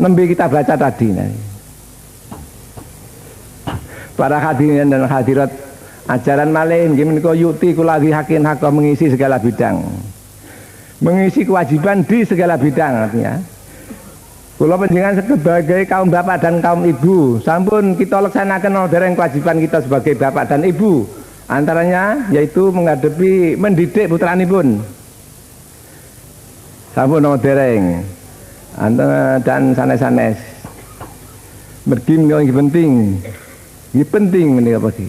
nembe kita baca tadi. Para hadirin dan hadirat, ajaran malih nggih menika yuti kula hakin hak mengisi segala bidang. Mengisi kewajiban di segala bidang artinya. Kula panjenengan sebagai kaum bapak dan kaum ibu, sampun kita laksanakan dereng kewajiban kita sebagai bapak dan ibu. Antaranya yaitu menghadapi mendidik putranipun. Sampun dereng. Dan sanes-sanes. Mergi menika penting. Ini penting menika pasti.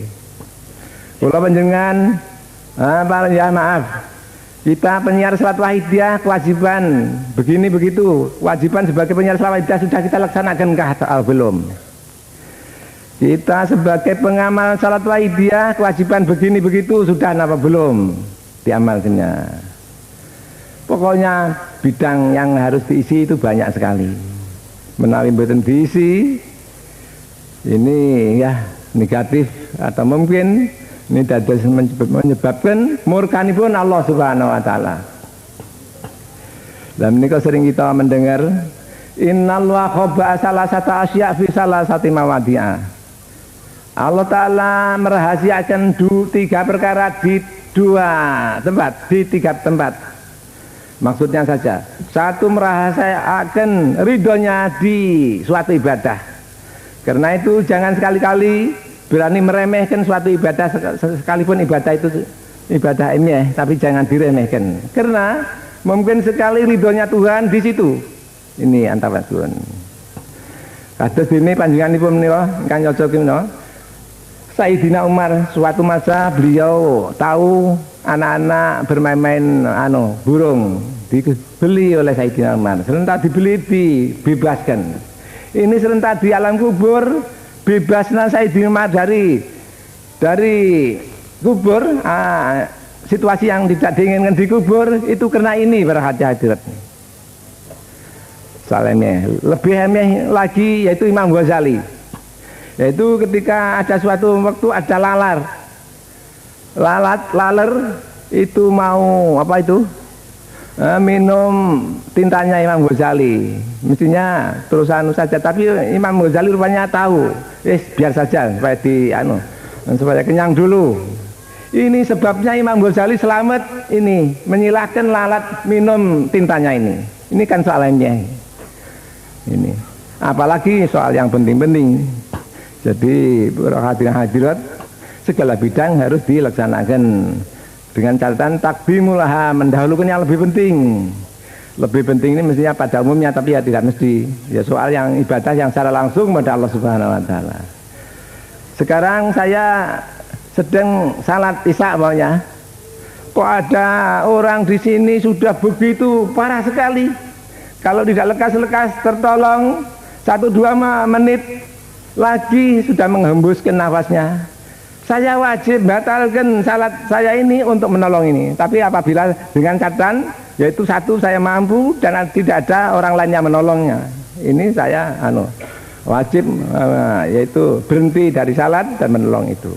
Kula panjenengan ya maaf. Kita penyiar salat wahidiyah kewajiban begini begitu. Kewajiban sebagai penyiar salat wahidiyah sudah kita laksanakan kah belum? Kita sebagai pengamal salat wahidiyah kewajiban begini begitu sudah apa belum diamalkannya? Pokoknya bidang yang harus diisi itu banyak sekali. Menawi mboten diisi ini ya negatif atau mungkin ini dados menyebabkan murkanipun Allah Subhanahu wa taala. Dan menika sering kita mendengar innallaha khabba salasata asya fi salasati mawadi'a. Allah taala merahasiakan tiga perkara di dua tempat, di tiga tempat. Maksudnya saja, satu merahasiakan ridhonya di suatu ibadah. Karena itu jangan sekali-kali berani meremehkan suatu ibadah, sekalipun ibadah itu ibadah ini tapi jangan diremehkan karena mungkin sekali ridhonya Tuhan di situ. Ini antara Tuhan. Kados ini panjenenganipun menika ingkang nyocoki menika Sayyidina Umar suatu masa beliau tahu anak-anak bermain-main burung dibeli oleh Sayyidina Umar. Serentak dibeli dibebaskan. Ini serentak di alam kubur bebasnya Sayyidina Umar dari kubur, situasi yang tidak diinginkan di kubur itu karena ini para hadirat. Soalnya lebih emeh lagi yaitu Imam Ghazali, yaitu ketika ada suatu waktu ada laler itu mau apa itu minum tintanya Imam Ghazali, mestinya terusan saja, tapi Imam Ghazali rupanya tahu, biar saja supaya supaya kenyang dulu. Ini sebabnya Imam Ghazali selamat ini menyilahkan lalat minum tintanya ini. Ini kan soalnya ini, apalagi soal yang penting-penting. Jadi para hadirat segala bidang harus dilaksanakan dengan catatan takdimulaha, mendahulukan yang lebih penting. Lebih penting ini mestinya pada umumnya, tapi ya tidak mesti. Ya soal yang ibadah yang secara langsung pada Allah Subhanahu wa taala. Sekarang saya sedang salat Isya maunya. Kok ada orang di sini sudah begitu parah sekali. Kalau tidak lekas-lekas tertolong 1-2 menit lagi sudah menghembuskan nafasnya. Saya wajib batalkan salat saya ini untuk menolong ini. Tapi apabila dengan catatan, yaitu satu saya mampu dan tidak ada orang lain yang menolongnya, ini saya wajib yaitu berhenti dari salat dan menolong itu.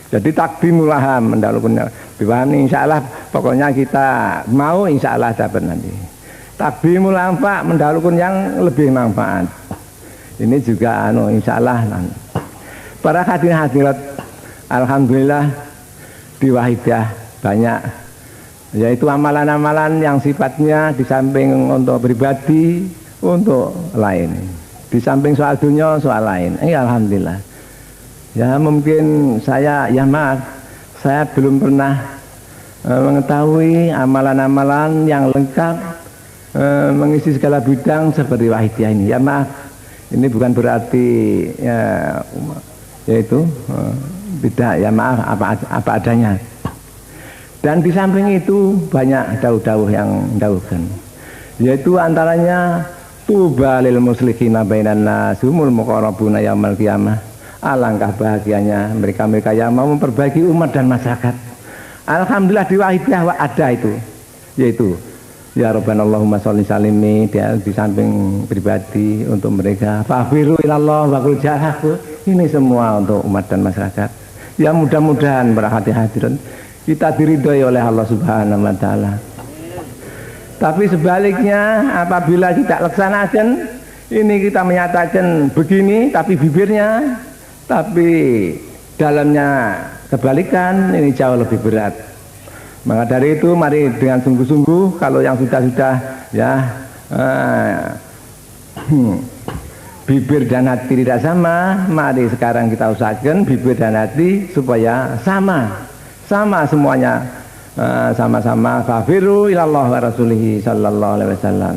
Jadi takdimulaha, mendahulukan. Dipahami insya Allah, pokoknya kita mau insya Allah dapat nanti. Takdimul anfa, mendahulukan yang lebih manfaat. Ini juga insya Allah nanti. Para hadirat, alhamdulillah di Wahidiyah banyak, yaitu amalan-amalan yang sifatnya di samping untuk pribadi, untuk lain. Di samping soal dunia, soal lain. Alhamdulillah. Ya mungkin saya, ya maaf, saya belum pernah mengetahui amalan-amalan yang lengkap mengisi segala bidang seperti Wahidiyah ini. Ya maaf, ini bukan berarti yaitu tidak, ya maaf, apa adanya. Dan di samping itu banyak dawuh-dawuh yang mendawuhkan, yaitu antaranya tuba lil muslikhina bainan nas humul muqarrabuna yaumil qiyamah. Alangkah bahagianya mereka-mereka yang mau memperbaiki umat dan masyarakat. Alhamdulillah di Wahidiyah ada itu, yaitu ya Rabbana Allahumma sholli salimi, dia di samping pribadi untuk mereka faghfiru ilallah wa qul jahaku. Ini semua untuk umat dan masyarakat. Ya mudah-mudahan para hadirin kita diridhoi oleh Allah Subhanahu wa taala. Tapi sebaliknya apabila tidak laksanakan, Ini kita menyatakan begini, tapi bibirnya, tapi dalamnya kebalikan, ini jauh lebih berat. Maka dari itu mari dengan sungguh-sungguh, kalau yang sudah ya bibir dan hati tidak sama, mari sekarang kita usahakan bibir dan hati supaya sama semuanya, sama-sama kafiru ilallah wa rasulihi sallallahu alaihi wasallam.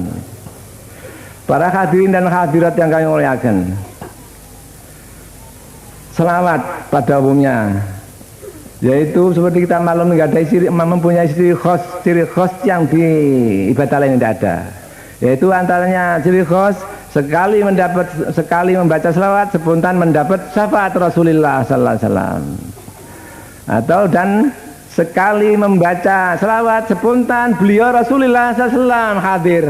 Para hadirin dan hadirat yang kami muliakan, selawat pada umumnya, yaitu seperti kita malam nggak ada mempunyai ciri khas yang di ibadah lain tidak ada, yaitu antaranya ciri khas sekali membaca selawat spontan mendapat syafaat Rasulullah sallallahu alaihi wasallam, atau dan sekali membaca selawat spontan beliau Rasulullah sallallahu alaihi wasallam hadir.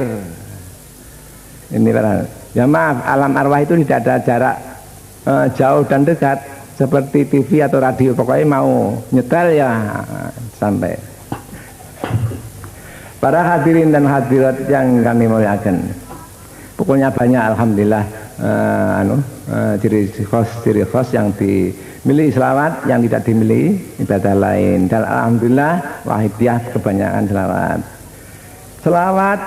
Ini para ya maaf, alam arwah itu tidak ada jarak jauh dan dekat seperti TV atau radio, pokoknya mau nyetel ya sampai. Para hadirin dan hadirat yang kami muliakan, pokoknya banyak alhamdulillah ciri khas yang dimiliki selawat yang tidak dimiliki ibadah lain, dan alhamdulillah wahidiyah kebanyakan selawat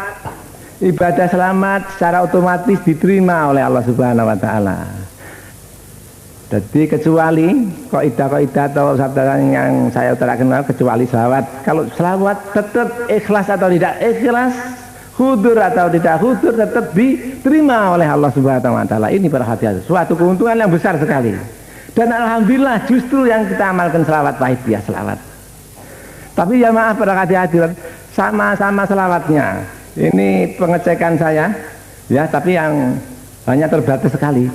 ibadah selamat secara otomatis diterima oleh Allah Subhanahu wa taala. Jadi kecuali kaidah atau sabda yang saya utarakan, kecuali selawat. Kalau selawat tetap ikhlas atau tidak ikhlas, hudur atau tidak hudur, tetap diterima oleh Allah Subhanahu wa taala. Ini para hadirin, suatu keuntungan yang besar sekali. Dan alhamdulillah justru yang kita amalkan selawat wahidiyah selawat. Tapi ya maaf para hadirin, sama-sama selawatnya. Ini pengecekan saya, ya, tapi yang hanya terbatas sekali.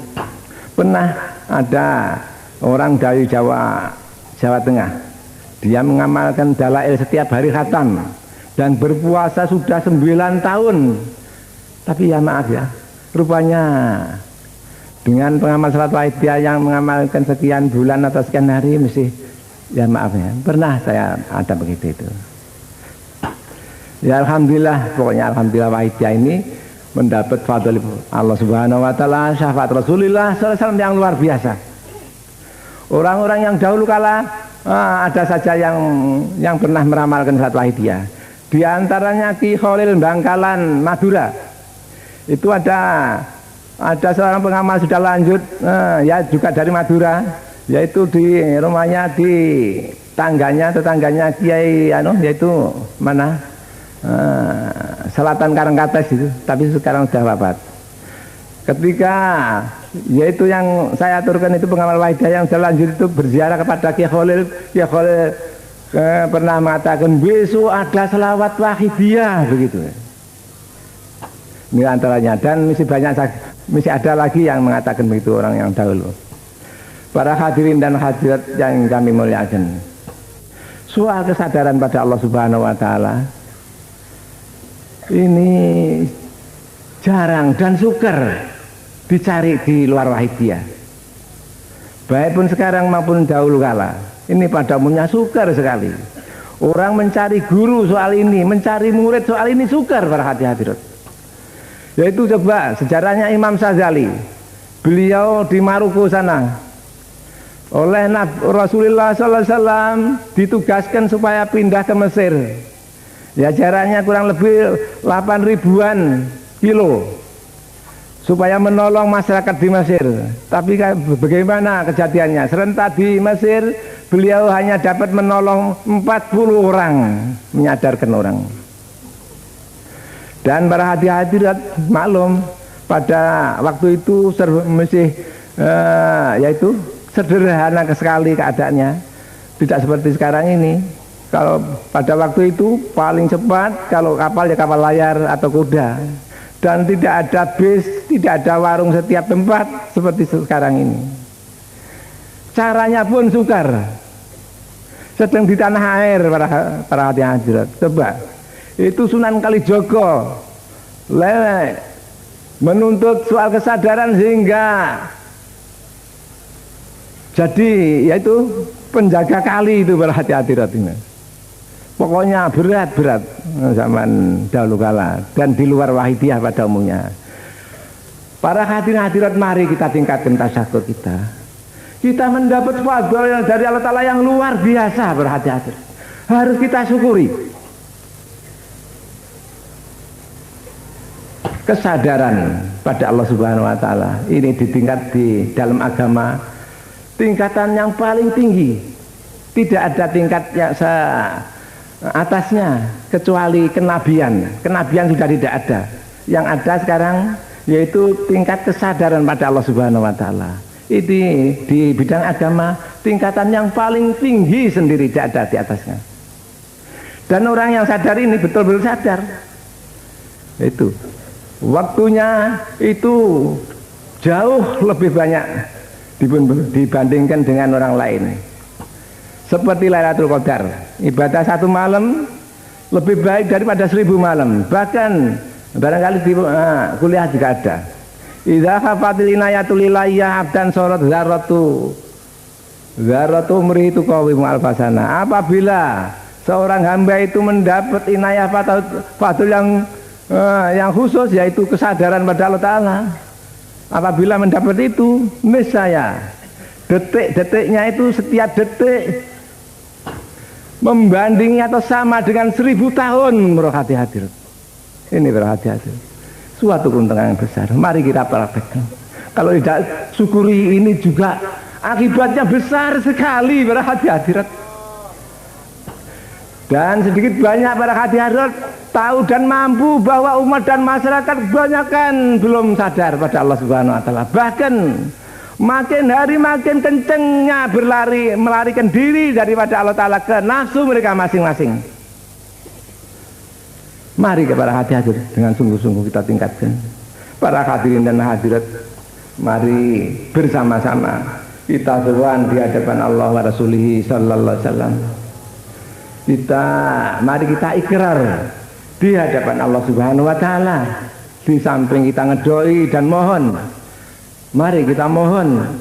Pernah ada orang dari Jawa Tengah, dia mengamalkan dalail setiap hari khatam dan berpuasa sudah 9 tahun. Tapi ya maaf ya, rupanya dengan pengamal salat wahidiyah yang mengamalkan sekian bulan atau sekian hari mesti ya maaf ya, pernah saya ada begitu itu. Ya alhamdulillah, pokoknya alhamdulillah wahidiyah ini mendapat fadl Allah Subhanahu wa taala, syafaat Rasulullah sallallahu alaihi wasallam yang luar biasa. Orang-orang yang dahulu kala ada saja yang pernah meramalkan salat wahidiyah. Di antaranya Ki Khalil Bangkalan Madura. Itu ada seorang pengamal sudah lanjut, ya juga dari Madura, yaitu di rumahnya di tetangganya Kiai yaitu mana? Selatan Karangkates itu, tapi sekarang sudah wafat. Ketika yaitu yang saya aturkan itu pengamal wahidiyah yang sudah lanjut itu berziarah kepada Kiai Khalil, pernah mengatakan besok ada selawat wahidiyah begitu. Ini antaranya, dan masih ada lagi yang mengatakan begitu orang yang dahulu. Para hadirin dan hadirat yang kami muliakan, soal kesadaran pada Allah Subhanahu wa taala ini jarang dan sukar dicari di luar wahidiyah, baik pun sekarang maupun dahulu kala. Ini pada umumnya sukar sekali. Orang mencari guru soal ini, mencari murid soal ini sukar para hadirat. Yaitu coba sejarahnya Imam Sazali, beliau di Maroko sana oleh Rasulullah sallallahu alaihi wasallam ditugaskan supaya pindah ke Mesir. Ya jaraknya kurang lebih 8.000-an kilo supaya menolong masyarakat di Mesir. Tapi bagaimana kejadiannya? Serentak di Mesir beliau hanya dapat menolong 40 orang, menyadarkan orang. Dan para hadirat maklum pada waktu itu yaitu sederhana sekali keadaannya, tidak seperti sekarang ini. Kalau pada waktu itu paling cepat kalau kapal ya kapal layar atau kuda, dan tidak ada bis, tidak ada warung setiap tempat seperti sekarang ini. Caranya pun sukar, sedang di tanah air para hadirat. Coba itu Sunan Kalijogo menuntut soal kesadaran sehingga jadi yaitu penjaga kali itu para hadirat ini. Pokoknya berat zaman dahulu kala dan di luar wahidiyah pada umumnya. Para hadirin hadirat, mari kita tingkatkan tasyakur kita. Kita mendapat fadl yang dari Allah Ta'ala yang luar biasa, berhati-hati. Harus kita syukuri. Kesadaran pada Allah Subhanahu wa Ta'ala ini ditingkat di dalam agama tingkatan yang paling tinggi. Tidak ada tingkat yang atasnya kecuali kenabian. Kenabian sudah tidak ada. Yang ada sekarang yaitu tingkat kesadaran pada Allah Subhanahu wa Ta'ala. Ini di bidang agama tingkatan yang paling tinggi sendiri, tidak ada di atasnya. Dan orang yang sadar ini betul-betul sadar. Itu waktunya itu jauh lebih banyak dibandingkan dengan orang lain. Seperti Lailatul Qadar, ibadah satu malam lebih baik daripada 1000 malam. Bahkan barangkali di kuliah juga ada. Idza hafatil inayatul ilayya abdan sorot zaratu umri itu qawimu alfasana. Apabila seorang hamba itu mendapat inayah fadl yang khusus, yaitu kesadaran pada Allah Ta'ala, apabila mendapat itu, niscaya detik-detiknya itu, setiap detik membandingi atau sama dengan 1000 tahun. Berhati-hati. Ini berhati-hati. Suatu keuntungan yang besar. Mari kita praktekkan. Kalau tidak syukuri ini juga akibatnya besar sekali. Berhati-hati. Dan sedikit banyak berhati-hati tahu dan mampu bahwa umat dan masyarakat kebanyakan belum sadar pada Allah Subhanahu wa Ta'ala. Bahkan makin hari makin kencengnya melarikan diri daripada Allah Ta'ala ke nafsu mereka masing-masing. Mari kepada hati-hati dengan sungguh-sungguh kita tingkatkan. Para hadirin dan hadirat, mari bersama-sama kita seruan di hadapan Allah wa Rasulihi sallallahu alaihi wasallam. Mari kita ikrar di hadapan Allah Subhanahu wa Ta'ala. Di samping kita ngedoi dan mohon, mari kita mohon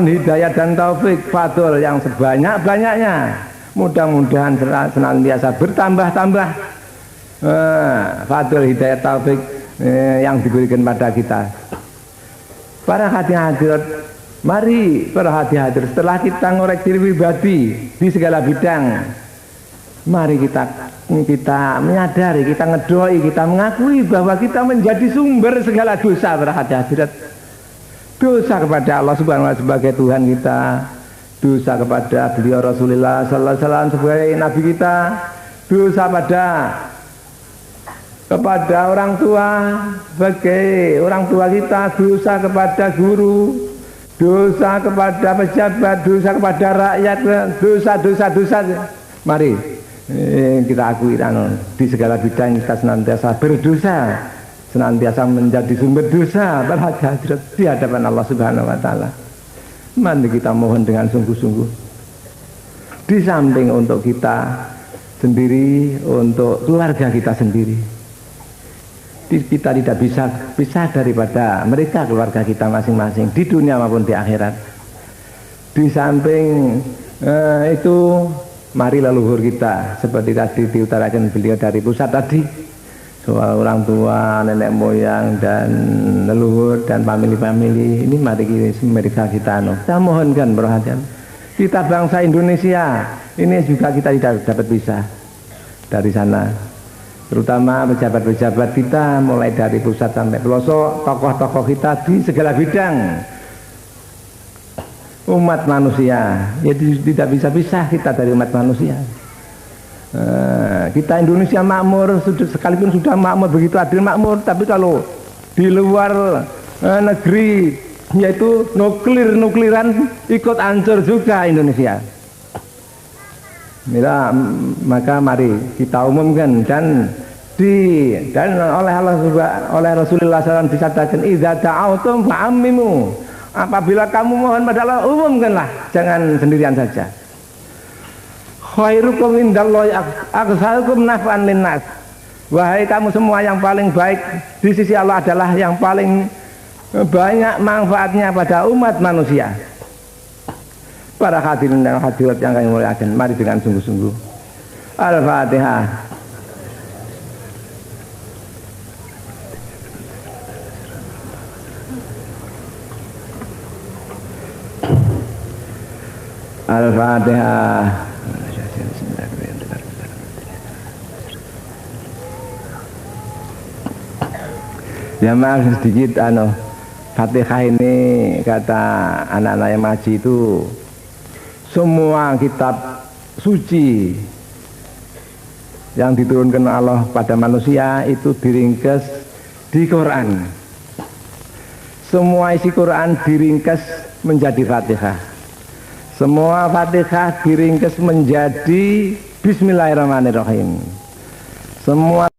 hidayah dan taufik fadl yang sebanyak-banyaknya. Mudah-mudahan senantiasa bertambah-tambah fadl hidayah taufik yang diberikan pada kita. Para hadirat, mari para hadirat, setelah kita ngorek diri pribadi di segala bidang, mari kita menyadari, kita ngedoi, kita mengakui bahwa kita menjadi sumber segala dosa. Para hadirat, dosa kepada Allah Subhanahu wa Ta'ala sebagai Tuhan kita, dosa kepada beliau Rasulullah sallallahu alaihi wasallam sebagai nabi kita, dosa kepada orang tua sebagai orang tua kita, dosa kepada guru, dosa kepada pejabat, dosa kepada rakyat, dosa. Mari kita akui di segala bidang kita senantiasa berdosa, senantiasa menjadi sumber dosa di hadapan Allah Subhanahu wa Ta'ala. Mari kita mohon dengan sungguh-sungguh. Di samping untuk kita sendiri, untuk keluarga kita sendiri, kita tidak bisa pisah daripada mereka, keluarga kita masing-masing di dunia maupun di akhirat. Di samping itu, mari leluhur kita seperti tadi diutarakan beliau dari pusat tadi, soal orang tua, nenek moyang dan leluhur dan famili-famili ini, mari kita mohonkan perhatian. Kita bangsa Indonesia ini juga kita tidak dapat pisah dari sana. Terutama pejabat-pejabat kita mulai dari pusat sampai pelosok, tokoh-tokoh kita di segala bidang umat manusia, jadi tidak bisa pisah kita dari umat manusia. Kita Indonesia makmur, sekalipun sudah makmur, begitu adil makmur, tapi kalau di luar negeri yaitu nukliran ikut hancur juga Indonesia. Maka mari kita umumkan dan oleh Rasulullah SAW disatakan, idza ta'autum fa'ammimu. Apabila kamu mohon pada Allah, umumkanlah, jangan sendirian saja. Khairukum indallahi aqsalukum naf'an linnas. Wahai kamu semua, yang paling baik di sisi Allah adalah yang paling banyak manfaatnya pada umat manusia. Para hadirin dan hadirat yang kami muliakan, mari dengan sungguh-sungguh. Al-Fatihah. Al-Fatihah. Ya maaf sedikit Fatihah ini kata anak-anak yang ngaji itu semua kitab suci yang diturunkan Allah pada manusia itu diringkas di Quran. Semua isi Quran diringkas menjadi Fatihah. Semua Fatihah diringkas menjadi Bismillahirrahmanirrahim. Semua